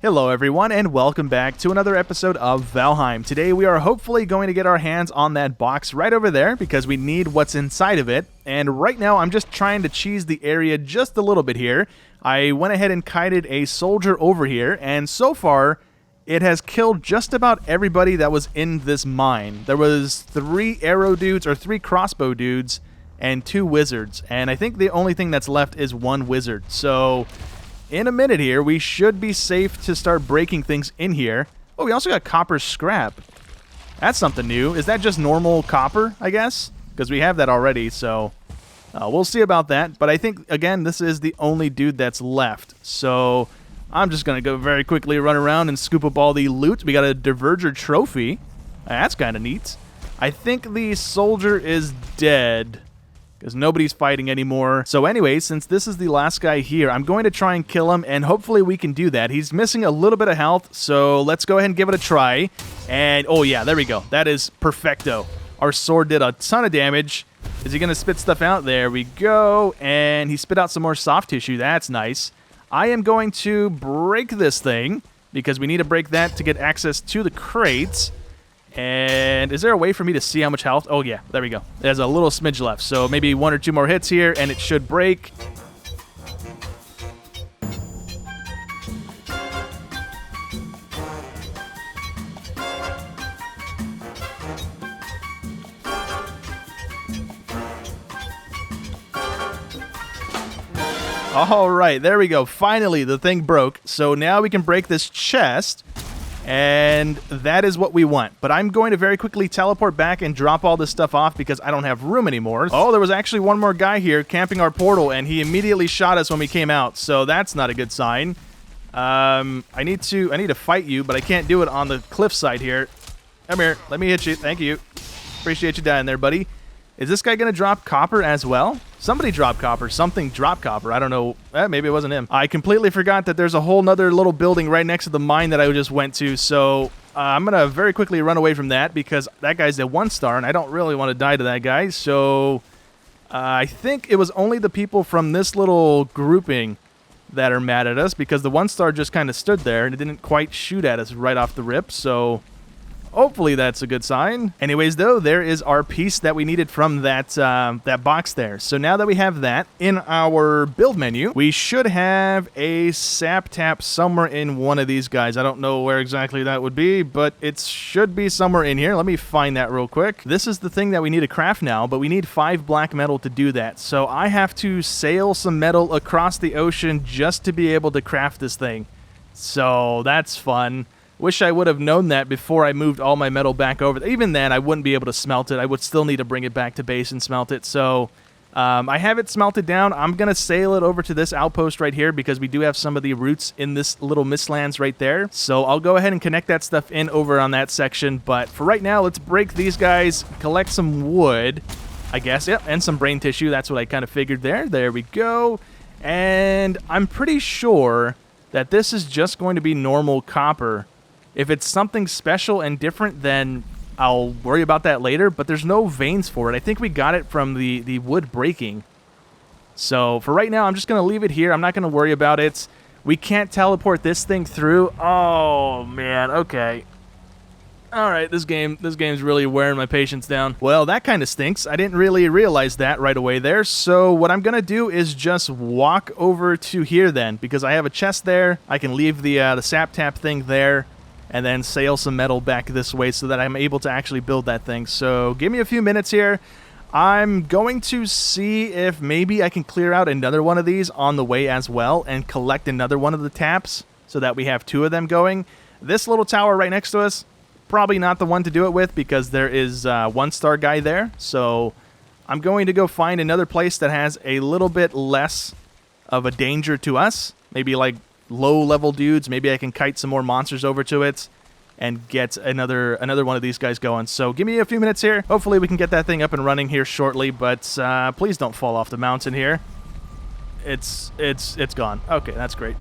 Hello everyone, and welcome back to another episode of Valheim. Today we are hopefully going to get our hands on that box right over there because we need what's inside of it. And right now I'm just trying to cheese the area just a little bit here. I went ahead and kited a soldier over here, and so far it has killed just about everybody that was in this mine. There was 3 arrow dudes, or 3 crossbow dudes, and 2 wizards. And I think the only thing that's left is 1 wizard. So in a minute here, we should be safe to start breaking things in here. Oh, we also got copper scrap. That's something new. Is that just normal copper, I guess? Because we have that already, so we'll see about that. But I think, again, this is the only dude that's left. So I'm just going to go very quickly run around and scoop up all the loot. We got a Diverger trophy. That's kind of neat. I think the soldier is dead because nobody's fighting anymore. So anyway, since this is the last guy here, I'm going to try and kill him, and hopefully we can do that. He's missing a little bit of health, so let's go ahead and give it a try. And, oh yeah, there we go. That is perfecto. Our sword did a ton of damage. Is he going to spit stuff out? There we go. And he spit out some more soft tissue. That's nice. I am going to break this thing, because we need to break that to get access to the crates. And is there a way for me to see how much health? Oh, yeah. There we go. There's a little smidge left. So maybe 1 or 2 more hits here, and it should break. All right. There we go. Finally, the thing broke. So now we can break this chest. And that is what we want. But I'm going to very quickly teleport back and drop all this stuff off because I don't have room anymore. Oh, there was actually one more guy here camping our portal, and he immediately shot us when we came out. So that's not a good sign. I need to fight you, but I can't do it on the cliffside here. Come here. Let me hit you. Thank you. Appreciate you dying there, buddy. Is this guy going to drop copper as well? Somebody dropped copper. Something dropped copper. I don't know. Maybe it wasn't him. I completely forgot that there's a whole nother little building right next to the mine that I just went to. So I'm going to very quickly run away from that because that guy's at 1 star, and I don't really want to die to that guy. So I think it was only the people from this little grouping that are mad at us because the 1 star just kind of stood there and it didn't quite shoot at us right off the rip. So hopefully that's a good sign. Anyways, though, there is our piece that we needed from that that box there. So now that we have that in our build menu, we should have a sap tap somewhere in one of these guys. I don't know where exactly that would be, but it should be somewhere in here. Let me find that real quick. This is the thing that we need to craft now, but we need 5 black metal to do that. So I have to sail some metal across the ocean just to be able to craft this thing. So that's fun. Wish I would have known that before I moved all my metal back over. Even then, I wouldn't be able to smelt it. I would still need to bring it back to base and smelt it. So I have it smelted down. I'm going to sail it over to this outpost right here because we do have some of the roots in this little mistlands right there. So I'll go ahead and connect that stuff in over on that section. But for right now, let's break these guys, collect some wood, I guess. Yep, and some brain tissue. That's what I kind of figured there. There we go. And I'm pretty sure that this is just going to be normal copper. If it's something special and different, then I'll worry about that later, but there's no veins for it. I think we got it from the wood breaking. So for right now, I'm just going to leave it here. I'm not going to worry about it. We can't teleport this thing through. Oh, man. Okay. All right, this game's really wearing my patience down. Well, that kind of stinks. I didn't really realize that right away there. So what I'm going to do is just walk over to here then, because I have a chest there. I can leave the sap tap thing there, and then sail some metal back this way so that I'm able to actually build that thing. So give me a few minutes here. I'm going to see if maybe I can clear out another one of these on the way as well and collect another one of the taps so that we have 2 of them going. This little tower right next to us, probably not the one to do it with because there is a 1 star guy there. So I'm going to go find another place that has a little bit less of a danger to us. Maybe like low-level dudes. Maybe I can kite some more monsters over to it and get another one of these guys going. So give me a few minutes here. Hopefully we can get that thing up and running here shortly, but please don't fall off the mountain here. It's gone. Okay, that's great.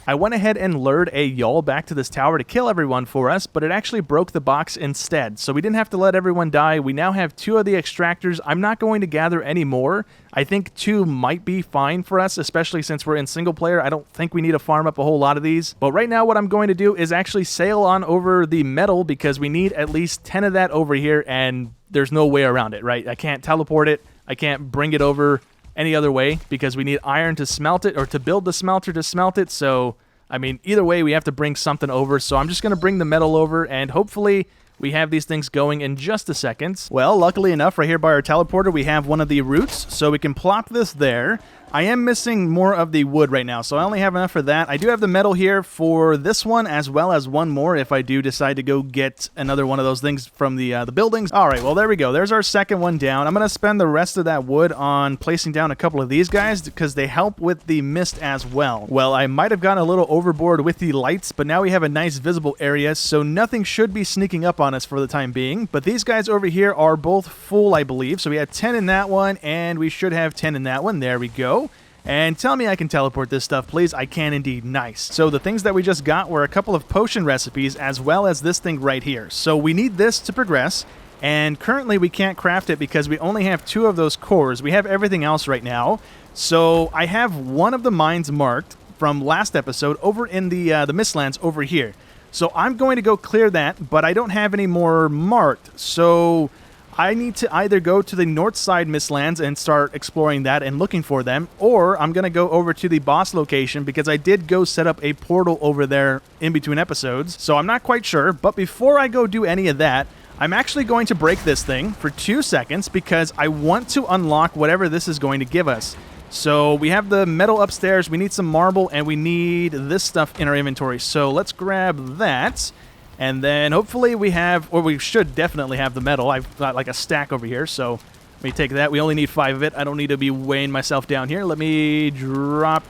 I went ahead and lured a yawl back to this tower to kill everyone for us, but it actually broke the box instead. So we didn't have to let everyone die. We now have 2 of the extractors. I'm not going to gather any more. I think 2 might be fine for us, especially since we're in single player. I don't think we need to farm up a whole lot of these. But right now what I'm going to do is actually sail on over the metal because we need at least 10 of that over here, and there's no way around it, right? I can't teleport it. I can't bring it over any other way because we need iron to smelt it, or to build the smelter to smelt it. So, I mean, either way, we have to bring something over. So I'm just going to bring the metal over, and hopefully we have these things going in just a second. Well, luckily enough, right here by our teleporter, we have one of the roots, so we can plop this there. I am missing more of the wood right now, so I only have enough for that. I do have the metal here for this one, as well as one more if I do decide to go get another one of those things from the buildings. All right, well, there we go. There's our second one down. I'm going to spend the rest of that wood on placing down a couple of these guys because they help with the mist as well. Well, I might have gotten a little overboard with the lights, but now we have a nice visible area, so nothing should be sneaking up on us for the time being. But these guys over here are both full, I believe. So we had 10 in that one, and we should have 10 in that one. There we go. And tell me I can teleport this stuff, please. I can indeed. Nice. So the things that we just got were a couple of potion recipes, as well as this thing right here. So we need this to progress, and currently we can't craft it because we only have 2 of those cores. We have everything else right now. So I have one of the mines marked from last episode over in the mistlands over here. So I'm going to go clear that, but I don't have any more marked. So I need to either go to the north side mistlands and start exploring that and looking for them, or I'm going to go over to the boss location because I did go set up a portal over there in between episodes. So I'm not quite sure, but before I go do any of that, I'm actually going to break this thing for 2 seconds because I want to unlock whatever this is going to give us. So we have the metal upstairs, we need some marble, and we need this stuff in our inventory. So let's grab that. And then hopefully we have, or we should definitely have the metal. I've got like a stack over here, so let me take that. We only need 5 of it. I don't need to be weighing myself down here. Let me drop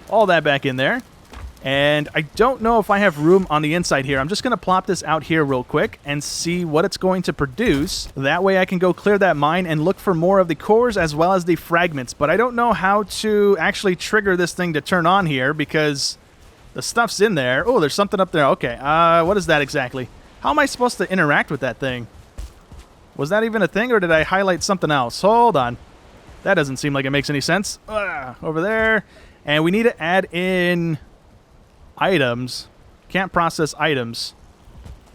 all that back in there. And I don't know if I have room on the inside here. I'm just going to plop this out here real quick and see what it's going to produce. That way I can go clear that mine and look for more of the cores as well as the fragments. But I don't know how to actually trigger this thing to turn on here because the stuff's in there. Oh, there's something up there. Okay, what is that exactly? How am I supposed to interact with that thing? Was that even a thing, or did I highlight something else? Hold on. That doesn't seem like it makes any sense. Over there. And we need to add in items. Can't process items.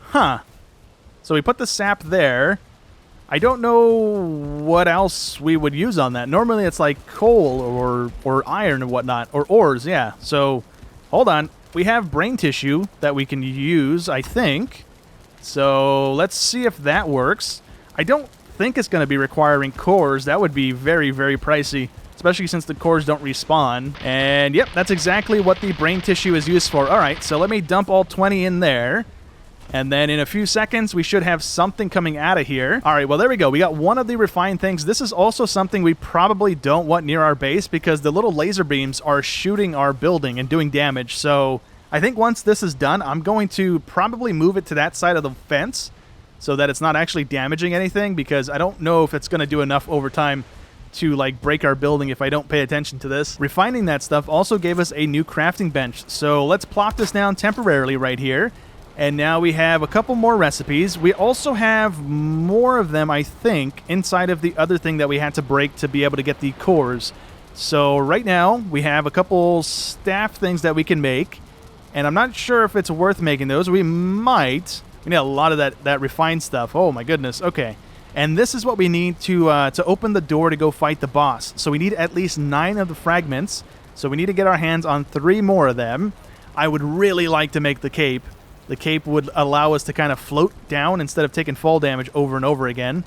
Huh. So we put the sap there. I don't know what else we would use on that. Normally it's like coal or iron and whatnot. Or ores, yeah. So hold on. We have brain tissue that we can use, I think. So let's see if that works. I don't think it's going to be requiring cores. That would be very, very pricey, especially since the cores don't respawn. And yep, that's exactly what the brain tissue is used for. All right, so let me dump all 20 in there. And then in a few seconds, we should have something coming out of here. All right, well, there we go. We got one of the refined things. This is also something we probably don't want near our base because the little laser beams are shooting our building and doing damage. So I think once this is done, I'm going to probably move it to that side of the fence so that it's not actually damaging anything, because I don't know if it's going to do enough over time to like break our building if I don't pay attention to this. Refining that stuff also gave us a new crafting bench. So let's plop this down temporarily right here. And now we have a couple more recipes. We also have more of them, I think, inside of the other thing that we had to break to be able to get the cores. So right now we have a couple staff things that we can make. And I'm not sure if it's worth making those. We might. We need a lot of that refined stuff. Oh my goodness. Okay. And this is what we need to open the door to go fight the boss. So we need at least 9 of the fragments. So we need to get our hands on 3 more of them. I would really like to make the cape. The cape would allow us to kind of float down instead of taking fall damage over and over again.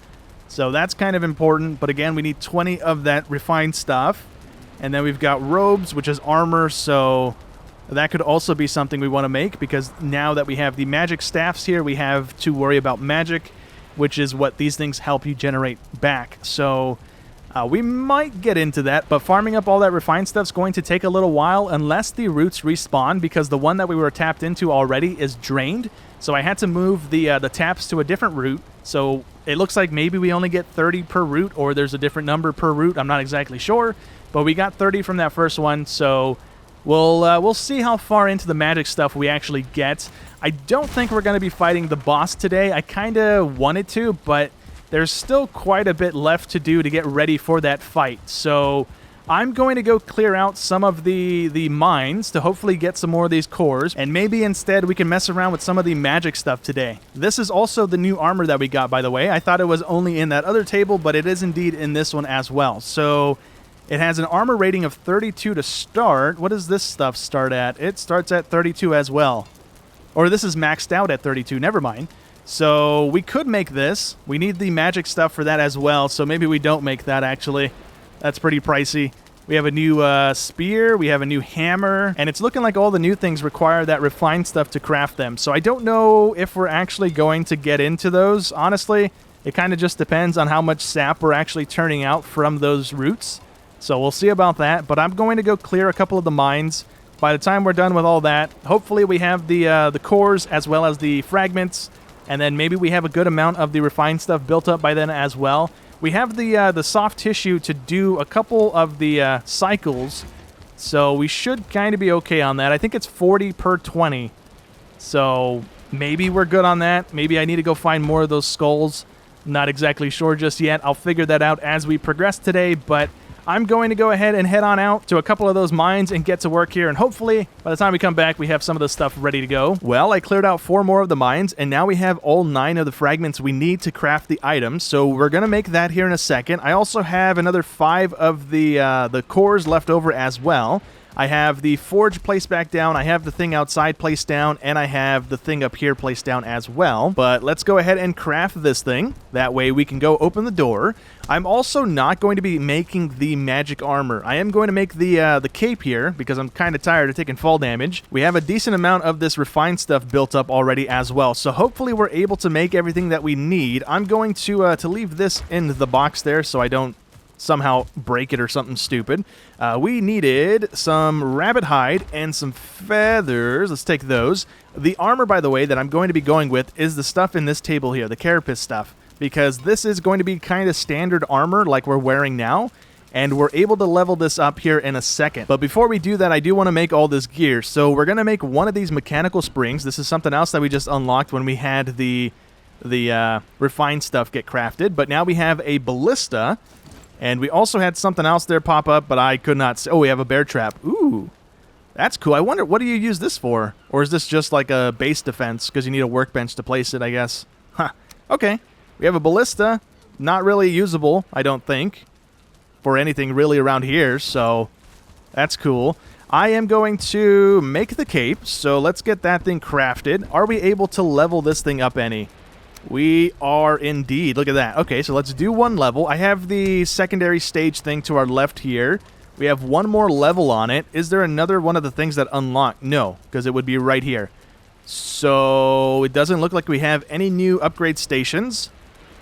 So that's kind of important. But again, we need 20 of that refined stuff. And then we've got robes, which is armor. So that could also be something we want to make, because now that we have the magic staffs here, we have to worry about magic, which is what these things help you generate back. So we might get into that, but farming up all that refined stuff is going to take a little while unless the roots respawn, because the one that we were tapped into already is drained. So I had to move the taps to a different route. So it looks like maybe we only get 30 per route, or there's a different number per route. I'm not exactly sure, but we got 30 from that first one. So We'll see how far into the magic stuff we actually get. I don't think we're going to be fighting the boss today. I kind of wanted to, but there's still quite a bit left to do to get ready for that fight. So I'm going to go clear out some of the mines to hopefully get some more of these cores, and maybe instead we can mess around with some of the magic stuff today. This is also the new armor that we got, by the way. I thought it was only in that other table, but it is indeed in this one as well. So it has an armor rating of 32 to start. What does this stuff start at? It starts at 32 as well. Or this is maxed out at 32. Never mind. So we could make this. We need the magic stuff for that as well, so maybe we don't make that, actually. That's pretty pricey. We have a new spear, we have a new hammer, and it's looking like all the new things require that refined stuff to craft them. So I don't know if we're actually going to get into those. Honestly, it kind of just depends on how much sap we're actually turning out from those roots. So we'll see about that, but I'm going to go clear a couple of the mines. By the time we're done with all that, hopefully we have the cores as well as the fragments, and then maybe we have a good amount of the refined stuff built up by then as well. We have the soft tissue to do a couple of the cycles, so we should kind of be okay on that. I think it's 40 per 20, so maybe we're good on that. Maybe I need to go find more of those skulls. Not exactly sure just yet. I'll figure that out as we progress today, but I'm going to go ahead and head on out to a couple of those mines and get to work here, and hopefully by the time we come back we have some of the stuff ready to go. Well, I cleared out 4 more of the mines, and now we have all 9 of the fragments we need to craft the items, so we're going to make that here in a second. I also have another 5 of the cores left over as well. I have the forge placed back down, I have the thing outside placed down, and I have the thing up here placed down as well. But let's go ahead and craft this thing. That way we can go open the door. I'm also not going to be making the magic armor. I am going to make the cape here because I'm kind of tired of taking fall damage. We have a decent amount of this refined stuff built up already as well, so hopefully we're able to make everything that we need. I'm going to leave this in the box there so I don't somehow break it or something stupid. We needed some rabbit hide and some feathers. Let's take those. The armor, by the way, that I'm going to be going with is the stuff in this table here, the carapace stuff, because this is going to be kind of standard armor like we're wearing now, and we're able to level this up here in a second. But before we do that, I do want to make all this gear. So we're going to make one of these mechanical springs. This is something else that we just unlocked when we had the refined stuff get crafted, but now we have a ballista. And we also had something else there pop up, but I could not see. Oh, we have a bear trap. Ooh, that's cool. I wonder, what do you use this for? Or is this just like a base defense because you need a workbench to place it, I guess? Huh. Okay. We have a ballista. Not really usable, I don't think, for anything really around here, so that's cool. I am going to make the cape, so let's get that thing crafted. Are we able to level this thing up any? We are indeed. Look at that. Okay, so let's do 1 level. I have the secondary stage thing to our left here. We have 1 more level on it. Is there another one of the things that unlock? No, because it would be right here. So it doesn't look like we have any new upgrade stations.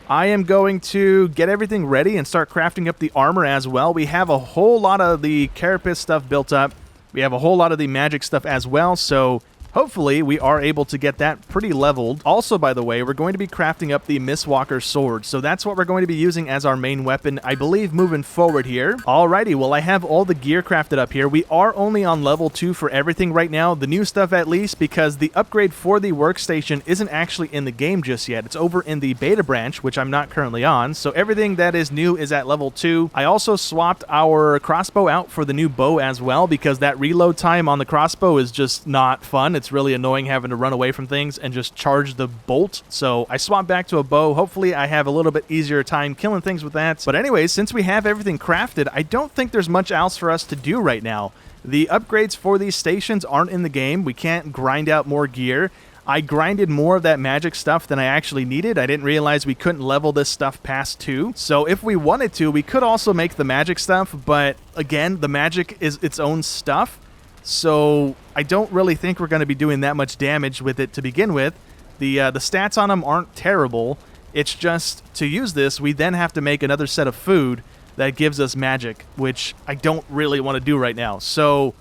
I am going to get everything ready and start crafting up the armor as well. We have a whole lot of the carapace stuff built up. We have a whole lot of the magic stuff as well, so hopefully we are able to get that pretty leveled. Also, by the way, we're going to be crafting up the Mistwalker sword, so that's what we're going to be using as our main weapon, I believe, moving forward here. Alrighty, well, I have all the gear crafted up here. We are only on level 2 for everything right now, the new stuff at least, because the upgrade for the workstation isn't actually in the game just yet. It's over in the beta branch, which I'm not currently on, so everything that is new is at level 2. I also swapped our crossbow out for the new bow as well, because that reload time on the crossbow is just not fun. It's really annoying having to run away from things and just charge the bolt. So I swapped back to a bow. Hopefully I have a little bit easier time killing things with that. But anyways, since we have everything crafted, I don't think there's much else for us to do right now. The upgrades for these stations aren't in the game. We can't grind out more gear. I grinded more of that magic stuff than I actually needed. I didn't realize we couldn't level this stuff past 2. So if we wanted to, we could also make the magic stuff. But again, the magic is its own stuff. So I don't really think we're going to be doing that much damage with it to begin with. The stats on them aren't terrible. It's just, to use this, we then have to make another set of food that gives us magic, which I don't really want to do right now. So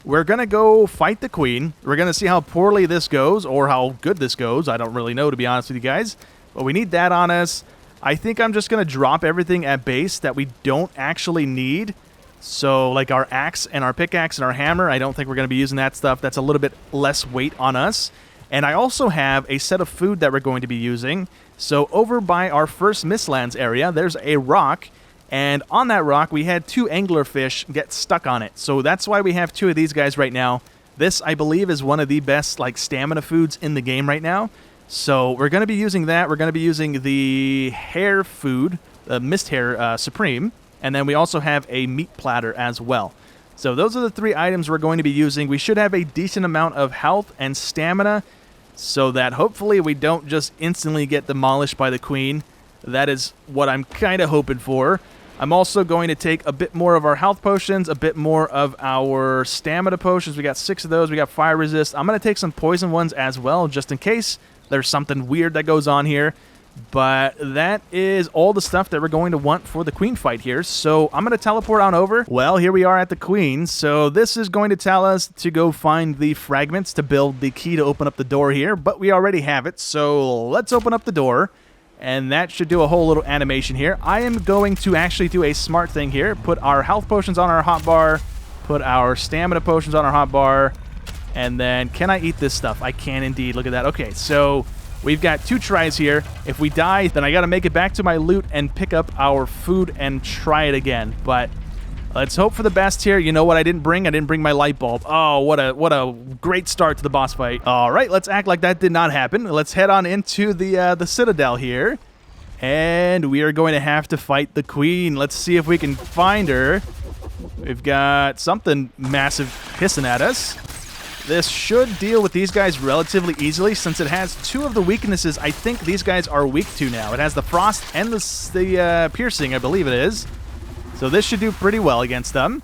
we're going to go fight the queen. We're going to see how poorly this goes, or how good this goes. I don't really know, to be honest with you guys. But we need that on us. I think I'm just going to drop everything at base that we don't actually need. So like our axe and our pickaxe and our hammer, I don't think we're going to be using that stuff. That's a little bit less weight on us. And I also have a set of food that we're going to be using. So over by our first mistlands area, there's a rock. And on that rock, we had 2 anglerfish get stuck on it. So that's why we have 2 of these guys right now. This, I believe, is one of the best like stamina foods in the game right now. So we're going to be using that. We're going to be using the hare food, the mist hare supreme. And then we also have a meat platter as well. So those are the 3 items we're going to be using. We should have a decent amount of health and stamina so that hopefully we don't just instantly get demolished by the queen. That is what I'm kind of hoping for. I'm also going to take a bit more of our health potions, a bit more of our stamina potions. We got 6 of those. We got fire resist. I'm going to take some poison ones as well, just in case there's something weird that goes on here. But that is all the stuff that we're going to want for the queen fight here. So I'm going to teleport on over. Well, here we are at the queen. So this is going to tell us to go find the fragments to build the key to open up the door here. But we already have it. So let's open up the door. And that should do a whole little animation here. I am going to actually do a smart thing here. Put our health potions on our hotbar. Put our stamina potions on our hotbar. And then, can I eat this stuff? I can indeed. Look at that. Okay, so we've got 2 tries here. If we die, then I got to make it back to my loot and pick up our food and try it again. But let's hope for the best here. You know what I didn't bring? I didn't bring my light bulb. Oh, what a great start to the boss fight. All right, let's act like that did not happen. Let's head on into the citadel here. And we are going to have to fight the queen. Let's see if we can find her. We've got something massive hissing at us. This should deal with these guys relatively easily since it has 2 of the weaknesses I think these guys are weak to now. It has the frost and the piercing, I believe it is. So this should do pretty well against them.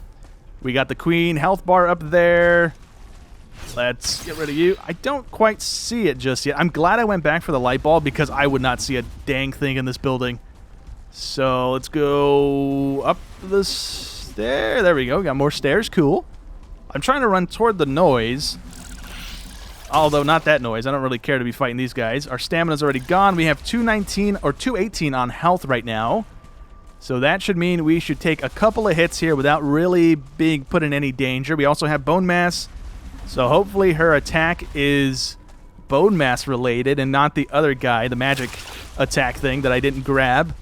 We got the queen health bar up there. Let's get rid of you. I don't quite see it just yet. I'm glad I went back for the light bulb because I would not see a dang thing in this building. So let's go up the stair. There we go. We got more stairs. Cool. I'm trying to run toward the noise. Although not that noise. I don't really care to be fighting these guys. Our stamina's already gone. We have 219 or 218 on health right now. So that should mean we should take a couple of hits here without really being put in any danger. We also have bone mass. So hopefully her attack is bone mass related and not the other guy, the magic attack thing that I didn't grab.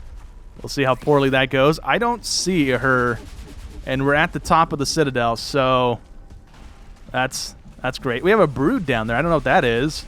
We'll see how poorly that goes. I don't see her. And we're at the top of the citadel, so that's great. We have a brood down there. I don't know what that is.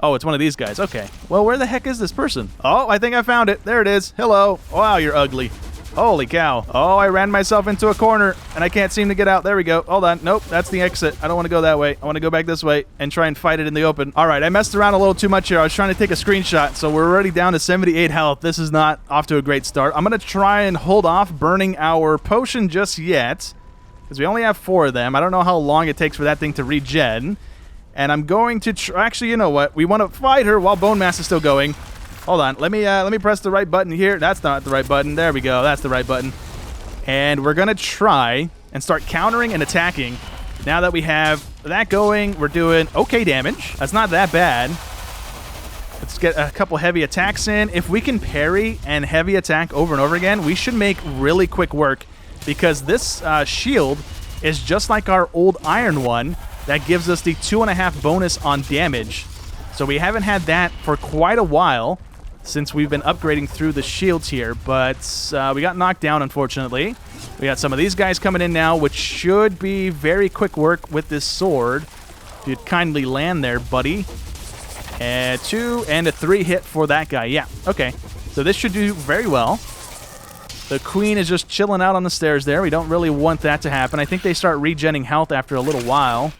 Oh, it's one of these guys. Okay. Well, where the heck is this person? Oh, I think I found it. There it is. Hello. Wow, you're ugly. Holy cow. Oh, I ran myself into a corner, and I can't seem to get out. There we go. Hold on. Nope, that's the exit. I don't want to go that way. I want to go back this way and try and fight it in the open. All right, I messed around a little too much here. I was trying to take a screenshot, so we're already down to 78 health. This is not off to a great start. I'm going to try and hold off burning our potion just yet, because we only have 4 of them. I don't know how long it takes for that thing to regen. And I'm going to actually, you know what? We want to fight her while bone mass is still going. Hold on. Let me press the right button here. That's not the right button. There we go. That's the right button. And we're going to try and start countering and attacking. Now that we have that going, we're doing okay damage. That's not that bad. Let's get a couple heavy attacks in. If we can parry and heavy attack over and over again, we should make really quick work, because this shield is just like our old iron one that gives us the 2.5 bonus on damage. So we haven't had that for quite a while since we've been upgrading through the shields here, but we got knocked down, unfortunately. We got some of these guys coming in now, which should be very quick work with this sword. If you'd kindly land there, buddy. And 2 and a 3 hit for that guy. Yeah, okay. So this should do very well. The queen is just chilling out on the stairs there. We don't really want that to happen. I think they start regenning health after a little while.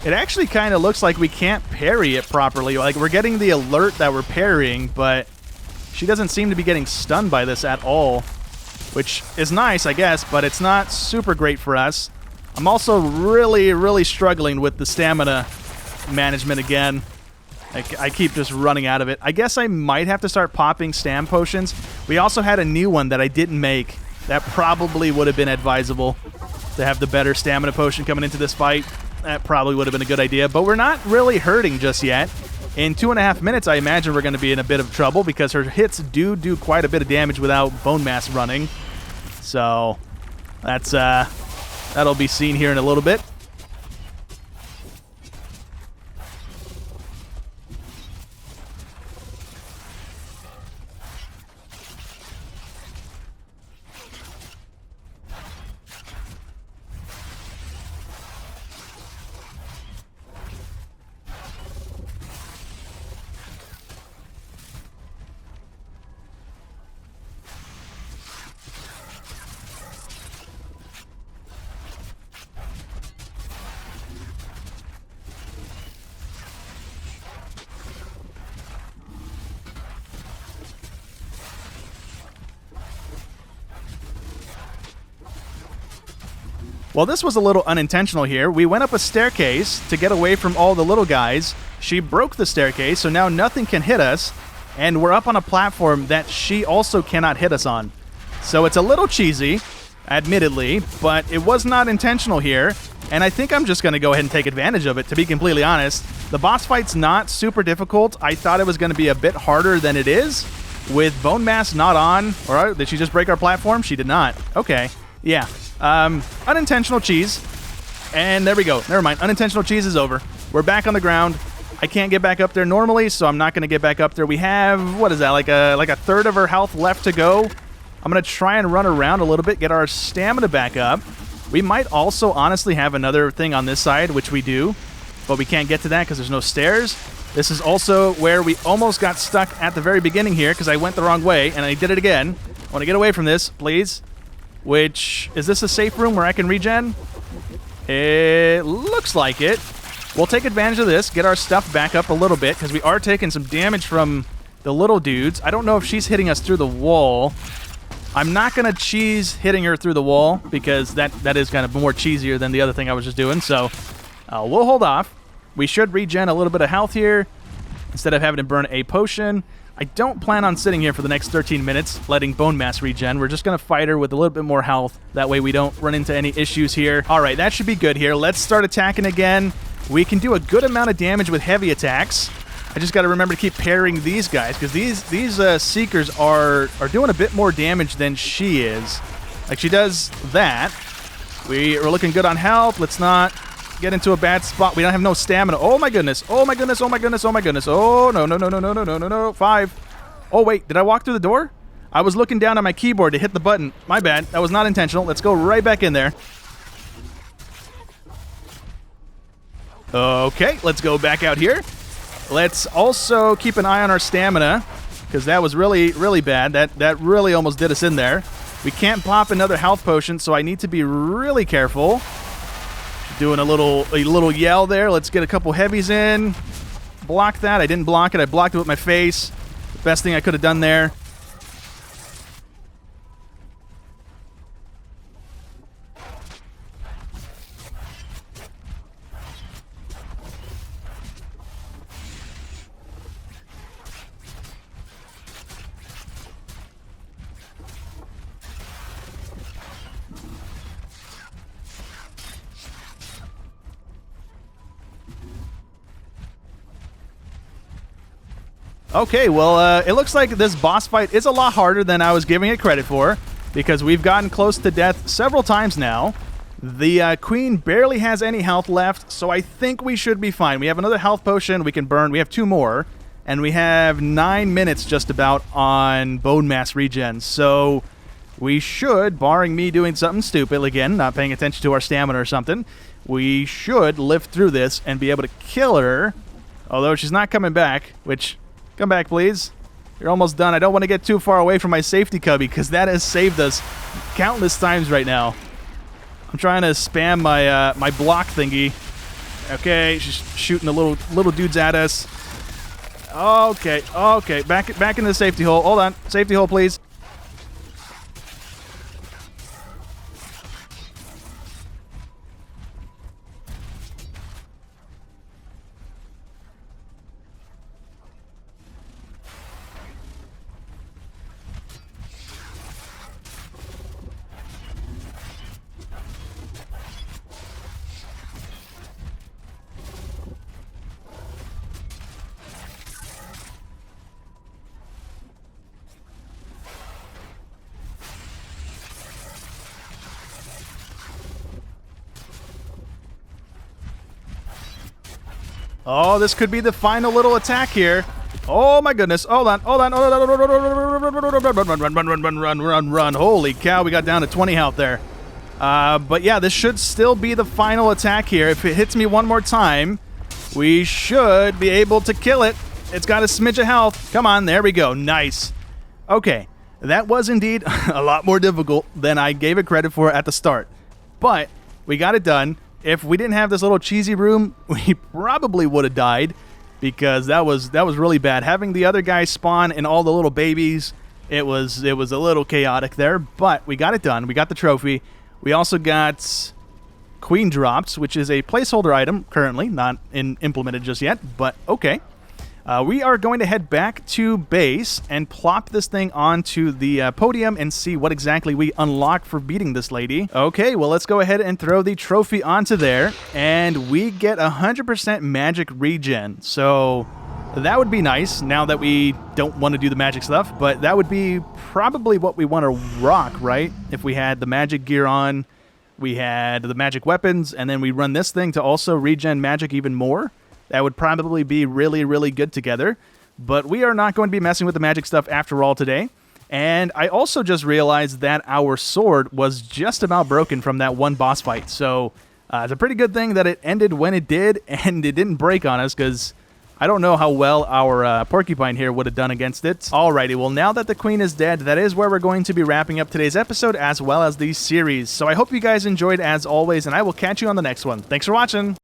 It actually kind of looks like we can't parry it properly. Like, we're getting the alert that we're parrying, but she doesn't seem to be getting stunned by this at all, which is nice, I guess, but it's not super great for us. I'm also really struggling with the stamina management again. I keep just running out of it. I guess I might have to start popping stam potions. We also had a new one that I didn't make. That probably would have been advisable to have the better stamina potion coming into this fight. that probably would have been a good idea, but we're not really hurting just yet. In 2.5 minutes, I imagine we're going to be in a bit of trouble because her hits do quite a bit of damage without bone mass running. So that's that'll be seen here in a little bit. Well, this was a little unintentional here. We went up a staircase to get away from all the little guys. She broke the staircase, so now nothing can hit us, and we're up on a platform that she also cannot hit us on. So it's a little cheesy, admittedly, but it was not intentional here, and I think I'm just going to go ahead and take advantage of it, to be completely honest. The boss fight's not super difficult. I thought it was going to be a bit harder than it is. With bone mass not on, or did she just break our platform? She did not. Okay, yeah. Unintentional cheese. And there we go. Never mind. Unintentional cheese is over. We're back on the ground. I can't get back up there normally, so I'm not going to get back up there. We have, what is that, like a third of our health left to go. I'm going to try and run around a little bit, get our stamina back up. We might also honestly have another thing on this side, which we do, but we can't get to that because there's no stairs. This is also where we almost got stuck at the very beginning here because I went the wrong way, and I did it again. I want to get away from this, please. Which, is this a safe room where I can regen? It looks like it. We'll take advantage of this, get our stuff back up a little bit, because we are taking some damage from the little dudes. I don't know if she's hitting us through the wall. I'm not going to cheese hitting her through the wall, because that is kind of more cheesier than the other thing I was just doing, so we'll hold off. We should regen a little bit of health here, instead of having to burn a potion. I don't plan on sitting here for the next 13 minutes, letting bone mass regen. We're just going to fight her with a little bit more health. That way we don't run into any issues here. All right, that should be good here. Let's start attacking again. We can do a good amount of damage with heavy attacks. I just got to remember to keep parrying these guys, because these Seekers are doing a bit more damage than she is. Like, she does that. We're looking good on health. Let's not get into a bad spot. We don't have no stamina. Oh my goodness. Oh my goodness. Oh my goodness. Oh my goodness. Oh no, no, no, no, no, no, no, no, no. 5. Oh wait, did I walk through the door? I was looking down on my keyboard to hit the button. My bad. That was not intentional. Let's go right back in there. Okay, let's go back out here. Let's also keep an eye on our stamina, because that was really, really bad. That really almost did us in there. We can't pop another health potion, so I need to be really careful. Doing a little yell there. Let's get a couple heavies in. Block that. I didn't block it. I blocked it with my face. The best thing I could have done there. Okay, well, it looks like this boss fight is a lot harder than I was giving it credit for, because we've gotten close to death several times now. The queen barely has any health left, so I think we should be fine. We have another health potion we can burn. We have 2 more, and we have 9 minutes just about on bone mass regen. So we should, barring me doing something stupid, again, not paying attention to our stamina or something, we should live through this and be able to kill her, although she's not coming back, which... Come back, please. You're almost done. I don't want to get too far away from my safety cubby, because that has saved us countless times right now. I'm trying to spam my my block thingy. Okay, she's shooting the little dudes at us. Okay, okay. Back in the safety hole. Hold on. Safety hole, please. Oh, this could be the final little attack here. Oh my goodness. Hold on. Run. Holy cow, we got down to 20 health there. But yeah, this should still be the final attack here. If it hits me one more time, we should be able to kill it. It's got a smidge of health. Come on, there we go. Nice. Okay, that was indeed a lot more difficult than I gave it credit for at the start. But we got it done. If we didn't have this little cheesy room, we probably would have died because that was really bad. Having the other guys spawn and all the little babies, it was a little chaotic there, but we got it done. We got the trophy. We also got Queen Drops, which is a placeholder item currently, not implemented just yet, but okay. We are going to head back to base and plop this thing onto the podium and see what exactly we unlock for beating this lady. Okay, well, let's go ahead and throw the trophy onto there, and we get 100% magic regen. So that would be nice now that we don't want to do the magic stuff, but that would be probably what we want to rock, right? If we had the magic gear on, we had the magic weapons, and then we run this thing to also regen magic even more. That would probably be really, really good together. But we are not going to be messing with the magic stuff after all today. And I also just realized that our sword was just about broken from that one boss fight. So it's a pretty good thing that it ended when it did, and it didn't break on us, because I don't know how well our porcupine here would have done against it. Alrighty, well, now that the queen is dead, that is where we're going to be wrapping up today's episode as well as the series. So I hope you guys enjoyed as always, and I will catch you on the next one. Thanks for watching!